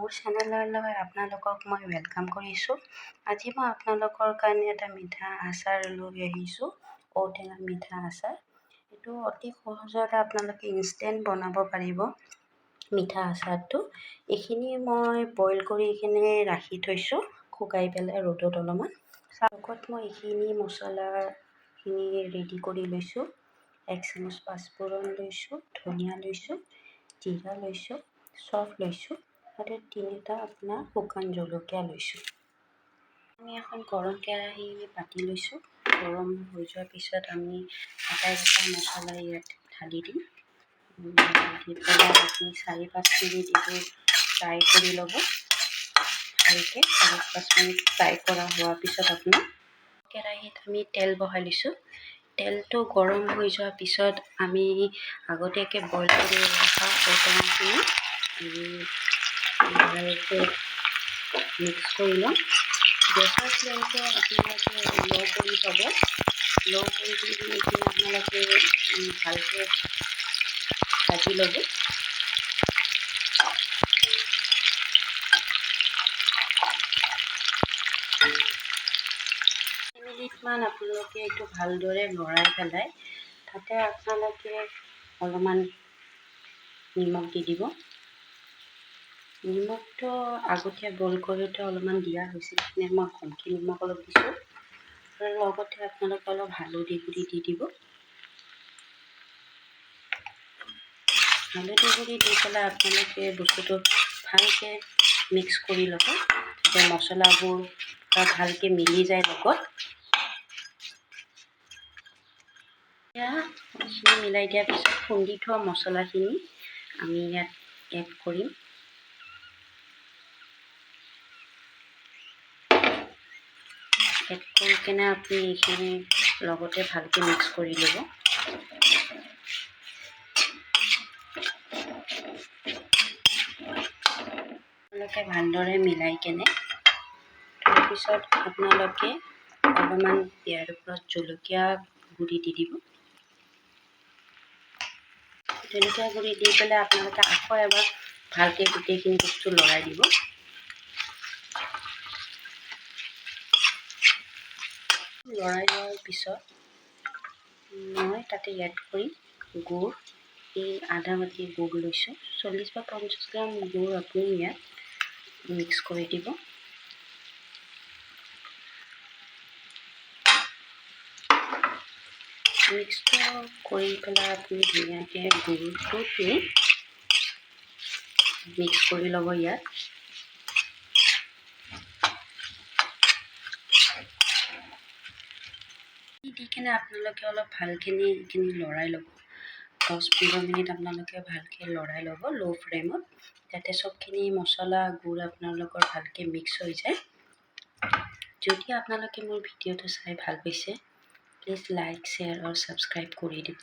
মোৰ চেনেললৈ আপোনালোকক মই ৱেলকাম কৰিছোঁ। আজি মই আপোনালোকৰ কাৰণে এটা মিঠা আচাৰ লৈ আহিছোঁ, ঔটেঙা মিঠা আচাৰ। এইটো অতি সহজতে আপোনালোকে ইনষ্টেণ্ট বনাব পাৰিব মিঠা আচাৰটো। এইখিনি মই বইল কৰি কিনে ৰাখি থৈছোঁ, শুকাই পেলাই ৰ'দত অলপমান। লগত মই এইখিনি মছলাখিনি ৰেডি কৰি লৈছোঁ। 1 চামুচ পাঁচফোৰণ লৈছোঁ, ধনিয়া লৈছোঁ, জিৰা লৈছোঁ, চফ লৈছোঁ আৰু 3টা আপোনাৰ শুকান জলকীয়া লৈছোঁ। আমি এখন গৰম কেৰাহী পাতি লৈছোঁ। গৰম হৈ যোৱাৰ পিছত আমি এটা মছলা ইয়াত ঢালি দিম। দি পেলাই আপুনি 4-5 মিনিট এইটো ফ্ৰাই কৰি ল'ব ভালকৈ। 4-5 মিনিট ফ্ৰাই কৰা হোৱাৰ পিছত আপোনাৰ কেৰাহীত আমি তেল বহাই লৈছোঁ। তেলটো গৰম হৈ যোৱাৰ পিছত আমি আগতীয়াকৈ বইল কৰি ৰখা ঔটেঙাখিনি ভালকৈ মিক্স কৰি ল'ম। গেছৰ ফ্লেমটো আপোনালোকে ল' কৰি থ'ব। ল' কৰি দি এইখিনি আপোনালোকে ভালকৈ ভাজি ল'ব। মিনিটমান আপোনালোকে এইটো ভালদৰে লৰাই পেলাই তাতে আপোনালোকে অলপমান নিমখ দি দিব। নিমখটো আগতে বইল কৰোঁতে অলপমান দিয়া হৈছিল, সেইখিনি মই কমকৈ নিমখ অলপ দিছোঁ। আৰু লগতে আপোনালোকে অলপ হালধি গুড়ি দি দিব। হালধি গুড়ি দি পেলাই আপোনালোকে বস্তুটো ভালকৈ মিক্স কৰি ল'ব, যাতে মছলাবোৰ ভালকৈ মিলি যায় লগত। এইখিনি মিলাই দিয়াৰ পিছত খুন্দি থোৱা মছলাখিনি আমি ইয়াত এড কৰিম। এড কৰি কিনে আপুনি এইখিনি লগতে ভালকৈ মিক্স কৰি ল'ব। আপোনালোকে ভালদৰে মিলাই কেনে তাৰপিছত আপোনালোকে অলপমান ইয়াৰ ওপৰত জলকীয়া গুড়ি দি দিব। জলকীয়া গুড়ি দি পেলাই আপোনালোকে আকৌ এবাৰ ভালকৈ গোটেইখিনি বস্তু লৰাই দিব। লৰাই লোৱাৰ পিছত মই তাতে এড কৰিম গুড়। এই আধা বাটি গুড় লৈছোঁ। 40 বা 50 গ্ৰাম গুড় আপুনি ইয়াত মিক্স কৰি দিব। মিক্সটো কৰি পেলাই আপুনি ধুনীয়াকৈ গুড়টো মিক্স কৰি ল'ব ইয়াত। দি কিনে আপোনালোকে অলপ ভালখিনি এইখিনি লৰাই ল'ব। 10-15 মিনিট আপোনালোকে ভালকৈ লৰাই ল'ব ল' ফ্লেমত, যাতে চবখিনি মছলা গুড় আপোনালোকৰ ভালকৈ মিক্স হৈ যায়। যদি আপোনালোকে মোৰ ভিডিঅ'টো চাই ভাল পাইছে, প্লিজ লাইক, শ্বেয়াৰ আৰু ছাবস্ক্ৰাইব কৰি দিব।